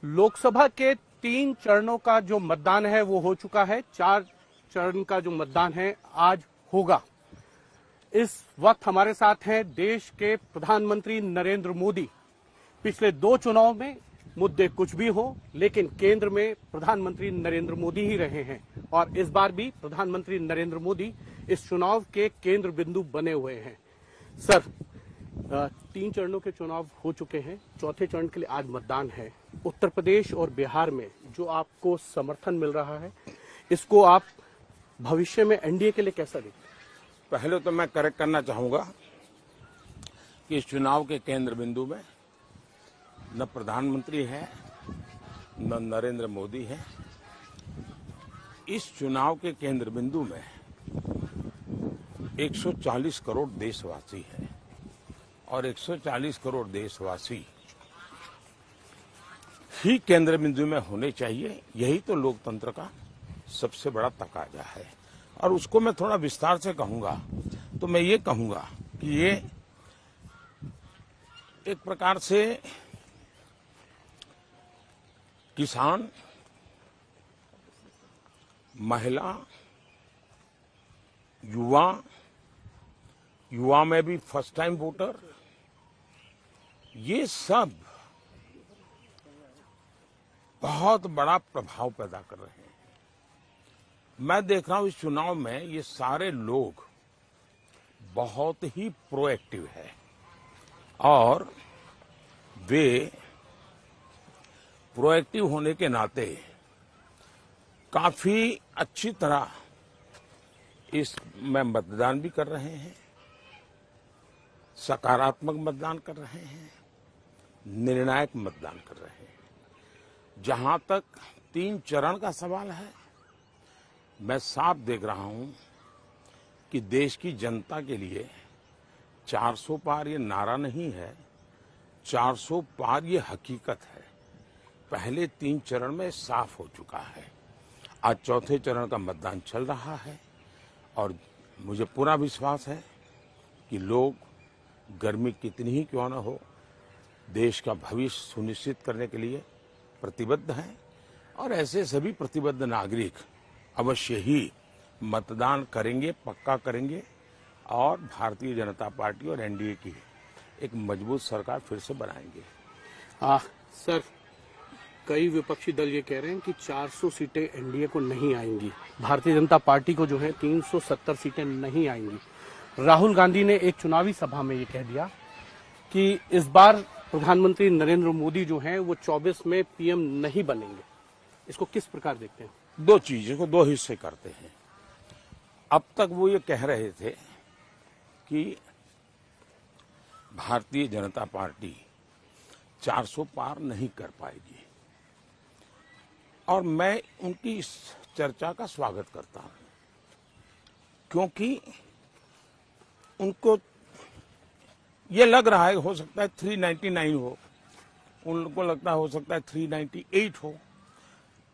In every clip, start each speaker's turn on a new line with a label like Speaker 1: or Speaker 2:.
Speaker 1: लोकसभा के 3 चरणों का जो मतदान है वो हो चुका है। 4 चरण का जो मतदान है आज होगा। इस वक्त हमारे साथ हैं देश के प्रधानमंत्री नरेंद्र मोदी। पिछले 2 चुनाव में मुद्दे कुछ भी हो, लेकिन केंद्र में प्रधानमंत्री नरेंद्र मोदी ही रहे हैं और इस बार भी प्रधानमंत्री नरेंद्र मोदी इस चुनाव के केंद्र बिंदु बने हुए हैं। सर, 3 चरणों के चुनाव हो चुके हैं, चौथे चरण के लिए आज मतदान है। उत्तर प्रदेश और बिहार में जो आपको समर्थन मिल रहा है, इसको आप भविष्य में एनडीए के लिए कैसा देखते हैं?
Speaker 2: पहले तो मैं करेक्ट करना चाहूंगा कि इस चुनाव के केंद्र बिंदु में न प्रधानमंत्री है न नरेंद्र मोदी है। इस चुनाव के केंद्र बिंदु में 140 करोड़ देशवासी है और 140 करोड़ देशवासी ही केंद्र बिंदु में होने चाहिए। यही तो लोकतंत्र का सबसे बड़ा तकाजा है और उसको मैं थोड़ा विस्तार से कहूंगा तो मैं ये कहूंगा कि ये एक प्रकार से किसान, महिला, युवा में भी फर्स्ट टाइम वोटर, ये सब बहुत बड़ा प्रभाव पैदा कर रहे हैं। मैं देख रहा हूं इस चुनाव में ये सारे लोग बहुत ही प्रोएक्टिव है और वे प्रोएक्टिव होने के नाते काफी अच्छी तरह इसमें मतदान भी कर रहे हैं, सकारात्मक मतदान कर रहे हैं, निर्णायक मतदान कर रहे हैं। जहां तक 3 चरण का सवाल है, मैं साफ देख रहा हूं कि देश की जनता के लिए 400 पार ये नारा नहीं है, 400 पार ये हकीकत है। पहले 3 चरण में साफ हो चुका है। आज चौथे चरण का मतदान चल रहा है और मुझे पूरा विश्वास है कि लोग, गर्मी कितनी ही क्यों न हो, देश का भविष्य सुनिश्चित करने के लिए प्रतिबद्ध हैं और ऐसे सभी प्रतिबद्ध नागरिक अवश्य ही मतदान करेंगे, पक्का करेंगे और भारतीय जनता पार्टी और एनडीए की एक मजबूत सरकार फिर से बनाएंगे।
Speaker 1: सर, कई विपक्षी दल ये कह रहे हैं कि 400 सीटें एनडीए को नहीं आएंगी, भारतीय जनता पार्टी को जो है 370 सीटें नहीं आएंगी। राहुल गांधी ने एक चुनावी सभा में ये कह दिया कि इस बार प्रधानमंत्री नरेंद्र मोदी जो हैं वो 24 में पीएम नहीं बनेंगे। इसको किस प्रकार देखते हैं?
Speaker 2: 2 चीजों को 2 हिस्से करते हैं। अब तक वो ये कह रहे थे कि भारतीय जनता पार्टी 400 पार नहीं कर पाएगी और मैं उनकी इस चर्चा का स्वागत करता हूं, क्योंकि उनको ये लग रहा है हो सकता है 399 हो, उनको लगता है हो सकता है 398 हो,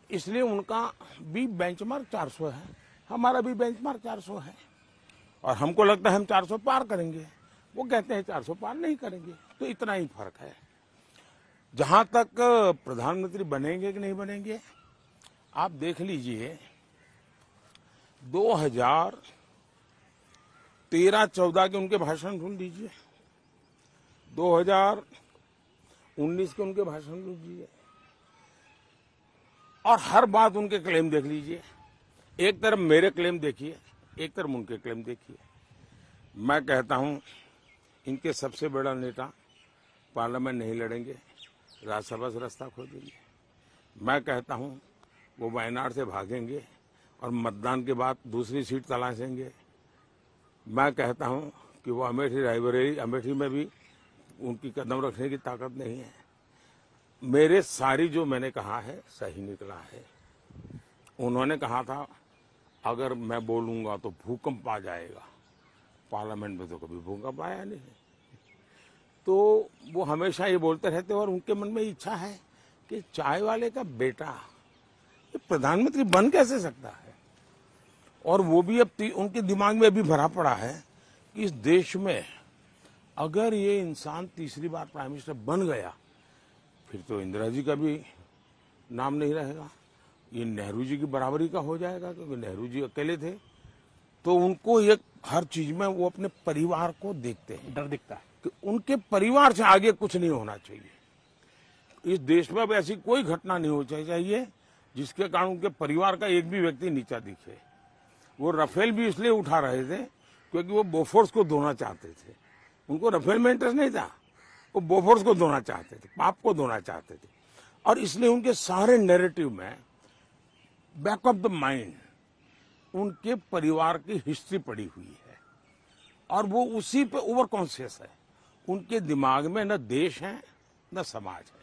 Speaker 2: इसलिए उनका भी बेंचमार्क 400 है, हमारा भी बेंचमार्क 400 है और हमको लगता है हम 400 पार करेंगे, वो कहते हैं 400 पार नहीं करेंगे। तो इतना ही फर्क है। जहां तक प्रधानमंत्री बनेंगे कि नहीं बनेंगे, आप देख लीजिए 2013-14 के उनके भाषण सुन लीजिए, 2019 के उनके भाषण सुन लीजिए और हर बात उनके क्लेम देख लीजिए। एक तरफ मेरे क्लेम देखिए, एक तरफ उनके क्लेम देखिए। मैं कहता हूं इनके सबसे बड़ा नेता पार्लियामेंट नहीं लड़ेंगे, राज्यसभा से रास्ता खोजेंगे। मैं कहता हूं वो वायनाड से भागेंगे और मतदान के बाद दूसरी सीट तलाशेंगे। मैं कहता हूं कि वो अमेठी रायबरेली, अमेठी में भी उनकी कदम रखने की ताकत नहीं है। मेरे सारी जो मैंने कहा है सही निकला है। उन्होंने कहा था अगर मैं बोलूंगा तो भूकंप आ जाएगा, पार्लियामेंट में तो कभी भूकंप आया नहीं। तो वो हमेशा ये बोलते रहते और उनके मन में इच्छा है कि चाय वाले का बेटा ये प्रधानमंत्री बन कैसे सकता है। और वो भी अब उनके दिमाग में भी भरा पड़ा है कि इस देश में अगर ये इंसान तीसरी बार प्राइम मिनिस्टर बन गया फिर तो इंदिरा जी का भी नाम नहीं रहेगा। ये नेहरू जी की बराबरी का हो जाएगा, क्योंकि नेहरू जी अकेले थे, तो उनको एक हर चीज में वो अपने परिवार को देखते हैं,
Speaker 1: डर दिखता है
Speaker 2: कि उनके परिवार से आगे कुछ नहीं होना चाहिए। इस देश में अब ऐसी कोई घटना नहीं होनी चाहिए जिसके कारण उनके परिवार का एक भी व्यक्ति नीचा दिखे। वो राफेल भी इसलिए उठा रहे थे क्योंकि वो बोफोर्स को धोना चाहते थे। उनको राफेल में इंटरेस्ट नहीं था, वो बोफोर्स को धोना चाहते थे, पाप को धोना चाहते थे। और इसलिए उनके सारे नैरेटिव में बैक ऑफ द माइंड उनके परिवार की हिस्ट्री पड़ी हुई है, और वो उसी पे ओवर कॉन्शियस है। उनके दिमाग में न देश है न समाज है।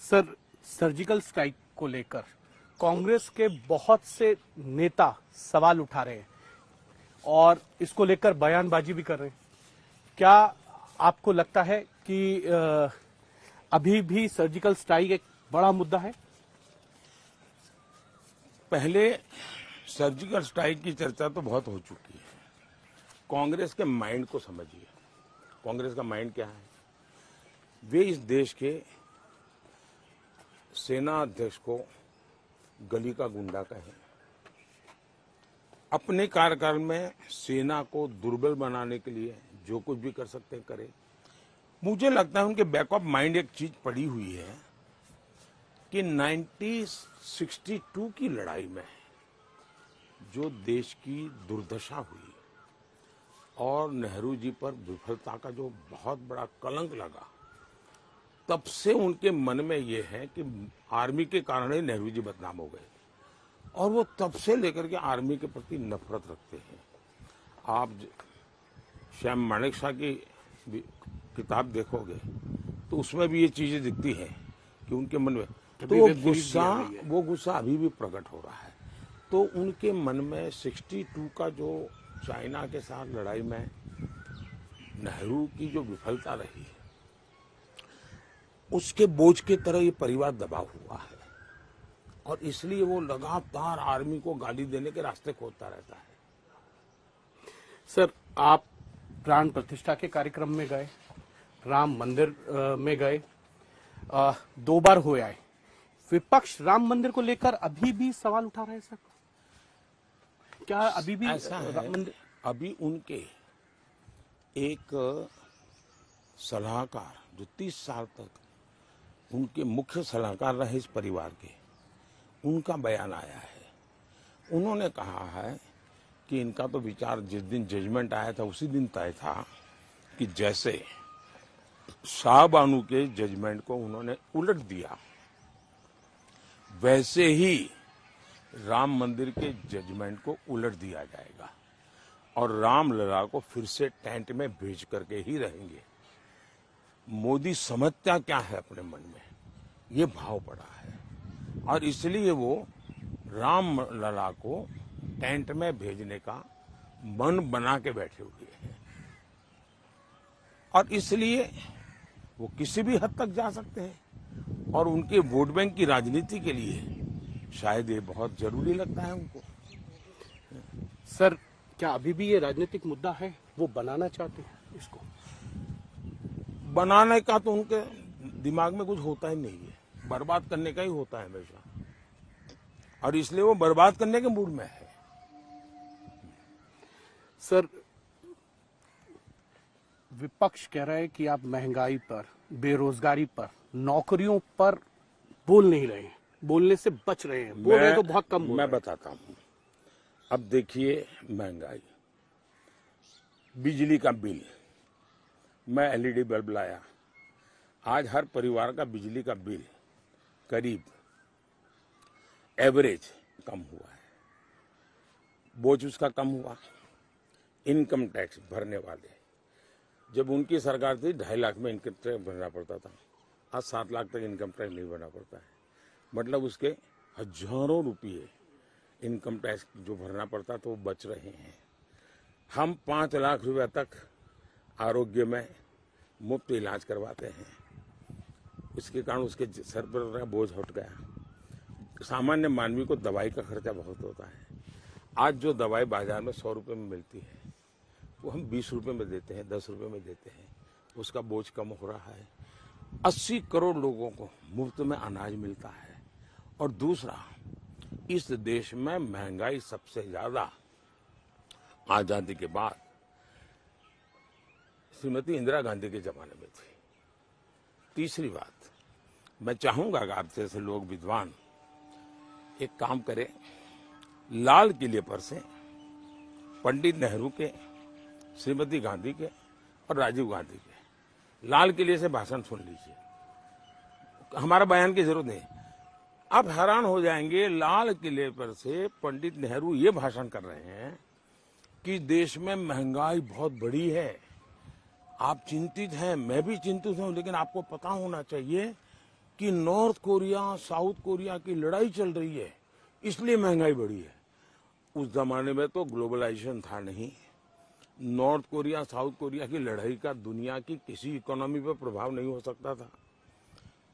Speaker 1: सर, सर्जिकल स्ट्राइक को लेकर कांग्रेस के बहुत से नेता सवाल उठा रहे हैं और इसको लेकर बयानबाजी भी कर रहे हैं। क्या आपको लगता है कि अभी भी सर्जिकल स्ट्राइक एक बड़ा मुद्दा है?
Speaker 2: पहले सर्जिकल स्ट्राइक की चर्चा तो बहुत हो चुकी है। कांग्रेस के माइंड को समझिए। कांग्रेस का माइंड क्या है? वे इस देश के सेना अध्यक्ष को गली का गुंडा कहें, अपने कार्यकाल में सेना को दुर्बल बनाने के लिए जो कुछ भी कर सकते हैं करें। मुझे लगता है उनके बैक ऑफ माइंड एक चीज पड़ी हुई है कि 1962 की लड़ाई में जो देश की दुर्दशा हुई और नेहरू जी पर विफलता का जो बहुत बड़ा कलंक लगा, तब से उनके मन में ये है कि आर्मी के कारण ही नेहरू जी बदनाम हो गए, और वो तब से लेकर के आर्मी के प्रति नफरत रखते हैं। आप श्याम मानेक शाह की किताब देखोगे तो उसमें भी ये चीजें दिखती हैं कि उनके मन में तो वो गुस्सा अभी भी प्रकट हो रहा है। तो उनके मन में 62 का जो चाइना के साथ लड़ाई में नेहरू की जो विफलता रही, उसके बोझ के तरह ये परिवार दबा हुआ है, और इसलिए वो लगातार आर्मी को गाली देने के रास्ते खोजता रहता है।
Speaker 1: सर, आप प्राण प्रतिष्ठा के कार्यक्रम में गए, राम मंदिर में गए, 2 बार हो आए। विपक्ष राम मंदिर को लेकर अभी भी सवाल उठा रहे हैं सर? क्या अभी भी
Speaker 2: ऐसा है? अभी उनके एक सलाहकार जो 30 साल तक उनके मुख्य सलाहकार रहे इस परिवार के, उनका बयान आया है। उन्होंने कहा है कि इनका तो विचार जिस दिन जजमेंट आया था उसी दिन तय था कि जैसे शाहबानू के जजमेंट को उन्होंने उलट दिया, वैसे ही राम मंदिर के जजमेंट को उलट दिया जाएगा और रामलला को फिर से टेंट में भेज करके ही रहेंगे। मोदी समझता क्या है अपने मन में, ये भाव पड़ा है, और इसलिए वो रामलला को टेंट में भेजने का मन बना के बैठे हुए हैं, और इसलिए वो किसी भी हद तक जा सकते हैं। और उनके वोट बैंक की राजनीति के लिए शायद ये बहुत जरूरी लगता है उनको।
Speaker 1: सर, क्या अभी भी ये राजनीतिक मुद्दा है? वो बनाना चाहते हैं इसको?
Speaker 2: बनाने का तो उनके दिमाग में कुछ होता ही नहीं है, बर्बाद करने का ही होता है हमेशा, और इसलिए वो बर्बाद करने के मूड में है।
Speaker 1: सर, विपक्ष कह रहा है कि आप महंगाई पर, बेरोजगारी पर, नौकरियों पर बोल नहीं रहे हैं, बोलने से बच रहे हैं। बोल रहे तो बहुत कम बोल
Speaker 2: मैं
Speaker 1: रहे हैं।
Speaker 2: बताता हूं। अब देखिए, महंगाई, बिजली का बिल, मैं एलईडी बल्ब लाया, आज हर परिवार का बिजली का बिल करीब एवरेज कम हुआ है, बोझ उसका कम हुआ। इनकम टैक्स भरने वाले, जब उनकी सरकार थी 2.5 लाख में इनकम टैक्स भरना पड़ता था, आज 7 लाख तक इनकम टैक्स नहीं भरना पड़ता है। मतलब उसके हजारों रुपये इनकम टैक्स जो भरना पड़ता तो वो बच रहे हैं। हम 5 लाख रुपए तक आरोग्य में मुफ्त इलाज करवाते हैं, इसके कारण उसके सर पर बोझ हट गया। सामान्य मानवी को दवाई का खर्चा बहुत होता है। आज जो दवाई बाजार में 100 रुपये में मिलती है, वो हम 20 रुपये में देते हैं, 10 रुपये में देते हैं, उसका बोझ कम हो रहा है। 80 करोड़ लोगों को मुफ्त में अनाज मिलता है। और दूसरा, इस देश में महंगाई सबसे ज्यादा आजादी के बाद श्रीमती इंदिरा गांधी के जमाने में थी। तीसरी बात, मैं चाहूंगा कि आप जैसे लोग विद्वान एक काम करें, लाल किले पर से पंडित नेहरू के, श्रीमती गांधी के और राजीव गांधी के लाल किले से भाषण सुन लीजिए। हमारा बयान की जरूरत नहीं। आप हैरान हो जाएंगे, लाल किले पर से पंडित नेहरू ये भाषण कर रहे हैं कि देश में महंगाई बहुत बड़ी है, आप चिंतित हैं, मैं भी चिंतित हूं, लेकिन आपको पता होना चाहिए कि नॉर्थ कोरिया साउथ कोरिया की लड़ाई चल रही है, इसलिए महंगाई बढ़ी है। उस जमाने में तो ग्लोबलाइजेशन था नहीं। नॉर्थ कोरिया साउथ कोरिया की लड़ाई का दुनिया की किसी इकोनॉमी पर प्रभाव नहीं हो सकता था,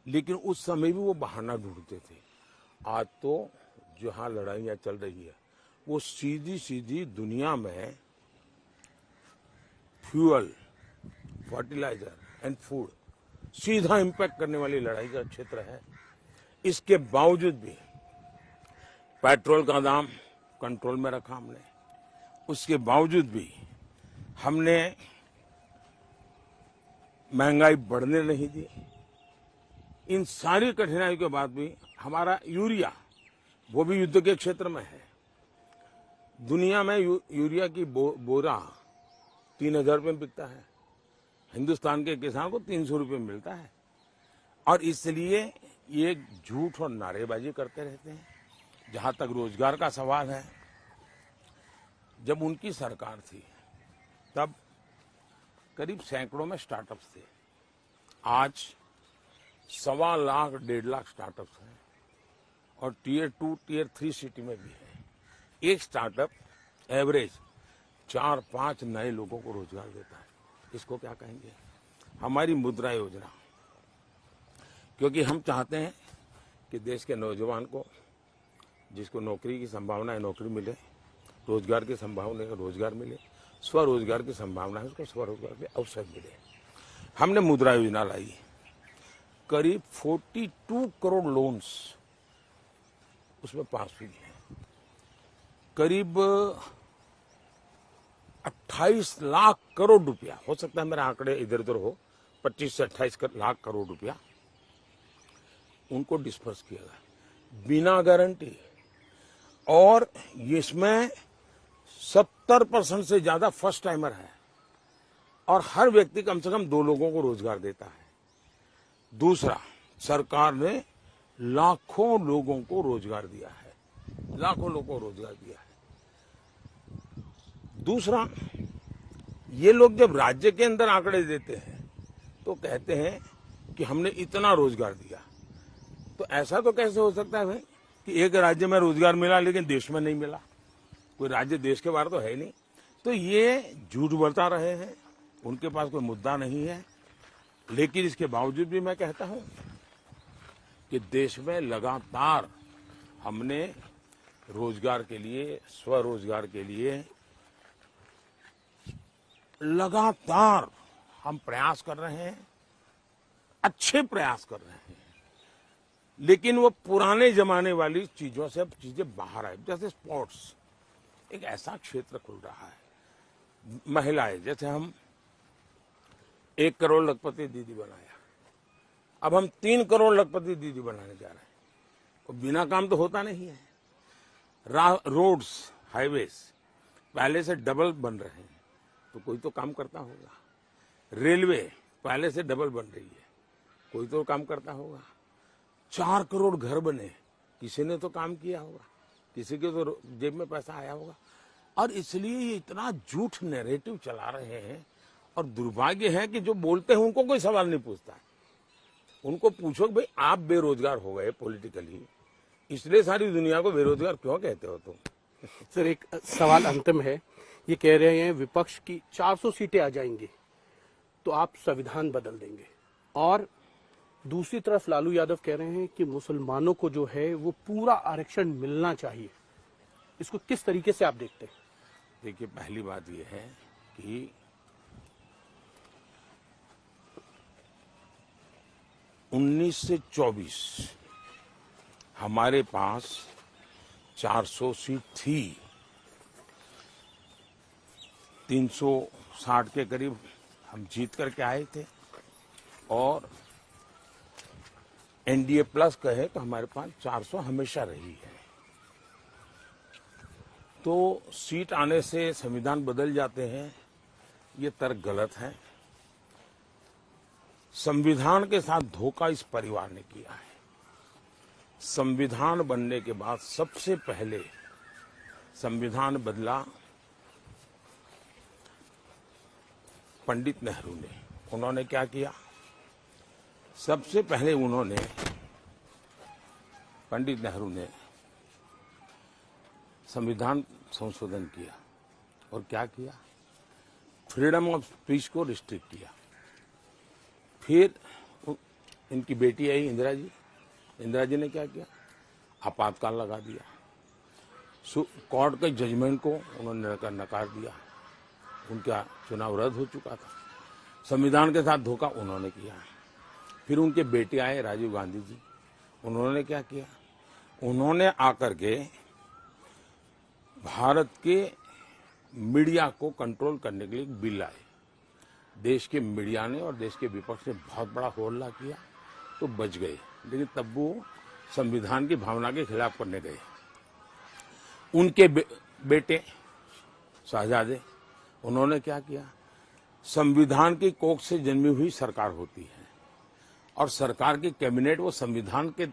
Speaker 2: लेकिन उस समय भी वो बहाना ढूंढते थे। आज तो जहां लड़ाइयां चल रही है वो सीधी सीधी दुनिया में फ्यूअल, फर्टिलाइजर एंड फूड सीधा इंपैक्ट करने वाली लड़ाई का क्षेत्र है। इसके बावजूद भी पेट्रोल का दाम कंट्रोल में रखा हमने, उसके बावजूद भी हमने महंगाई बढ़ने नहीं दी। इन सारी कठिनाइयों के बाद भी हमारा यूरिया, वो भी युद्ध के क्षेत्र में है। दुनिया में यूरिया की बोरा 3000 रुपये में बिकता है, हिंदुस्तान के किसान को 300 रुपये मिलता है। और इसलिए ये झूठ और नारेबाजी करते रहते हैं। जहां तक रोजगार का सवाल है, जब उनकी सरकार थी तब करीब सैकड़ों में स्टार्टअप्स थे। आज 1.25 लाख 1.5 लाख स्टार्टअप्स हैं और टियर 2 टियर 3 सिटी में भी है। एक स्टार्टअप एवरेज 4-5 नए लोगों को रोजगार देता है। इसको क्या कहेंगे? हमारी मुद्रा योजना, क्योंकि हम चाहते हैं कि देश के नौजवान को, जिसको नौकरी की संभावना है नौकरी मिले, रोजगार की संभावना है रोजगार मिले, स्वरोजगार की संभावना है उसको स्वरोजगार के अवसर मिले। हमने मुद्रा योजना लाई, करीब 42 करोड़ लोन्स उसमें पास हुई है। करीब 28 लाख करोड़ रुपया, हो सकता है मेरे आंकड़े इधर उधर हो, 25 से 28 लाख करोड़ रुपया उनको डिस्पर्स किया गया बिना गारंटी। और इसमें 70% से ज्यादा फर्स्ट टाइमर है और हर व्यक्ति कम से कम 2 लोगों को रोजगार देता है। दूसरा, सरकार ने लाखों लोगों को रोजगार दिया है, लाखों लोगों को रोजगार दिया है। दूसरा, ये लोग जब राज्य के अंदर आंकड़े देते हैं तो कहते हैं कि हमने इतना रोजगार दिया। तो ऐसा तो कैसे हो सकता है भाई कि एक राज्य में रोजगार मिला लेकिन देश में नहीं मिला? कोई राज्य देश के बाहर तो है नहीं। तो ये झूठ बता रहे हैं, उनके पास कोई मुद्दा नहीं है। लेकिन इसके बावजूद भी मैं कहता हूं कि देश में लगातार हमने रोजगार के लिए, स्वरोजगार के लिए लगातार हम प्रयास कर रहे हैं, अच्छे प्रयास कर रहे हैं। लेकिन वो पुराने जमाने वाली चीजों से अब चीजें बाहर आए। जैसे स्पोर्ट्स एक ऐसा क्षेत्र खुल रहा है। महिलाएं, जैसे हम 1 करोड़ लखपति दीदी बनाया, अब हम 3 करोड़ लखपति दीदी बनाने जा रहे हैं। और बिना काम तो होता नहीं है। रोड्स, हाईवेज पहले से डबल बन रहे हैं तो कोई तो काम करता होगा। रेलवे पहले से डबल बन रही है, कोई तो काम करता होगा। 4 करोड़ घर बने, किसी ने तो काम किया होगा, किसी के तो जेब में पैसा आया होगा। और इसलिए ये इतना झूठ नैरेटिव चला रहे हैं। और दुर्भाग्य है कि जो बोलते हैं उनको कोई सवाल नहीं पूछता है। उनको पूछो भाई आप बेरोजगार हो गए पॉलिटिकली, इसलिए सारी दुनिया को बेरोजगार क्यों कहते हो तुम?
Speaker 1: सर, एक सवाल अंतिम है। ये कह रहे हैं विपक्ष की 400 सीटें आ जाएंगी तो आप संविधान बदल देंगे, और दूसरी तरफ लालू यादव कह रहे हैं कि मुसलमानों को जो है वो पूरा आरक्षण मिलना चाहिए। इसको किस तरीके से आप देखते हैं?
Speaker 2: देखिए, पहली बात यह है कि 19 से 24 हमारे पास 400 सीट थी। 360 के करीब हम जीत करके आए थे और एनडीए प्लस कहे तो हमारे पास 400 हमेशा रही है। तो सीट आने से संविधान बदल जाते हैं, ये तर्क गलत है। संविधान के साथ धोखा इस परिवार ने किया है। संविधान बनने के बाद सबसे पहले संविधान बदला पंडित नेहरू ने। उन्होंने क्या किया? सबसे पहले उन्होंने, पंडित नेहरू ने संविधान संशोधन किया और क्या किया? फ्रीडम ऑफ स्पीच को रिस्ट्रिक्ट किया। फिर इनकी बेटी आई इंदिरा जी। इंदिरा जी ने क्या किया? आपातकाल लगा दिया। कोर्ट के जजमेंट को उन्होंने नकार दिया। उनका चुनाव रद्द हो चुका था। संविधान के साथ धोखा उन्होंने किया। फिर उनके बेटे आए राजीव गांधी जी। उन्होंने क्या किया? उन्होंने आकर के भारत के मीडिया को कंट्रोल करने के लिए एक बिल लाए। देश के मीडिया ने और देश के विपक्ष ने बहुत बड़ा होल्ला किया तो बच गए, लेकिन तब वो संविधान की भावना के खिलाफ करने गए। उनके बेटे शहजादे, उन्होंने क्या किया? संविधान की कोख से जन्मी हुई सरकार होती है और सरकार की कैबिनेट वो संविधान के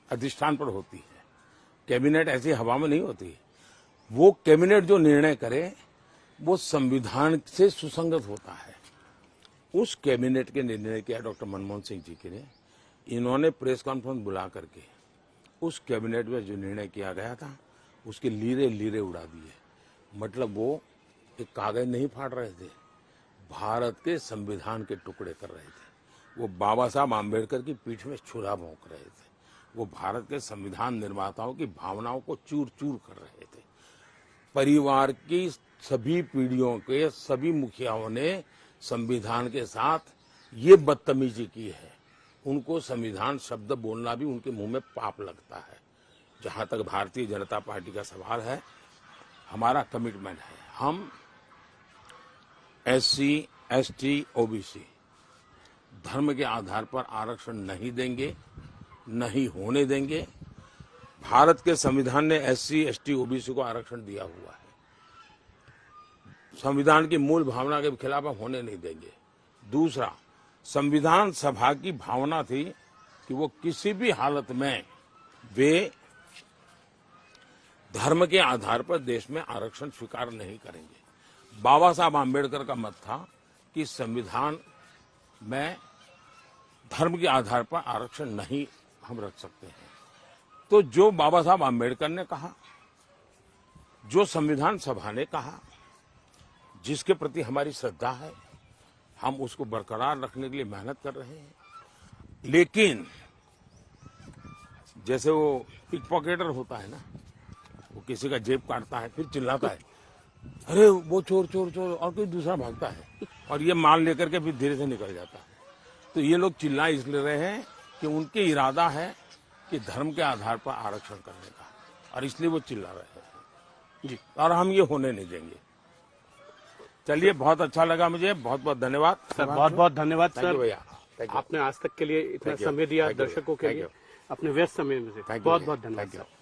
Speaker 2: अधिष्ठान पर होती है। कैबिनेट ऐसी हवा में नहीं होती। वो कैबिनेट जो निर्णय करे वो संविधान से सुसंगत होता है। उस कैबिनेट के निर्णय किया डॉक्टर मनमोहन सिंह जी के ने। इन्होंने प्रेस कॉन्फ्रेंस बुला करके उस कैबिनेट में जो निर्णय किया गया था उसके लीरे लीरे उड़ा दिए। मतलब वो एक कागज नहीं फाड़ रहे थे, भारत के संविधान के टुकड़े कर रहे थे। वो बाबा साहब आम्बेडकर की पीठ में छुरा भोंक रहे थे। वो भारत के संविधान निर्माताओं की भावनाओं को चूर चूर कर रहे थे। परिवार की सभी पीढ़ियों के सभी मुखियाओं ने संविधान के साथ ये बदतमीजी की है। उनको संविधान शब्द बोलना भी उनके मुंह में पाप लगता है। जहां तक भारतीय जनता पार्टी का सवाल है, हमारा कमिटमेंट है, हम SC, ST, OBC धर्म के आधार पर आरक्षण नहीं देंगे, नहीं होने देंगे। भारत के संविधान ने SC, ST, OBC को आरक्षण दिया हुआ है। संविधान की मूल भावना के खिलाफ हम होने नहीं देंगे। दूसरा, संविधान सभा की भावना थी कि वो किसी भी हालत में वे धर्म के आधार पर देश में आरक्षण स्वीकार नहीं करेंगे। बाबा साहब आम्बेडकर का मत था कि संविधान में धर्म के आधार पर आरक्षण नहीं हम रख सकते हैं। तो जो बाबा साहब आम्बेडकर ने कहा, जो संविधान सभा ने कहा, जिसके प्रति हमारी श्रद्धा है, हम उसको बरकरार रखने के लिए मेहनत कर रहे हैं। लेकिन जैसे वो पिक पॉकेटर होता है ना, वो किसी का जेब काटता है, फिर चिल्लाता है, अरे वो चोर चोर चोर, और कोई दूसरा भागता है और ये माल लेकर के फिर धीरे से निकल जाता है। तो ये लोग चिल्ला इसलिए रहे हैं कि उनके इरादा है कि धर्म के आधार पर आरक्षण करने का, और इसलिए वो चिल्ला रहे हैं जी, और हम ये होने नहीं देंगे। चलिए, बहुत अच्छा लगा मुझे, बहुत बहुत धन्यवाद
Speaker 1: सर। बहुत बहुत धन्यवाद सर
Speaker 2: भैया,
Speaker 1: आपने आज तक के लिए इतना समय दिया दर्शकों के लिए, अपने व्यस्त समय में से बहुत बहुत धन्यवाद सर।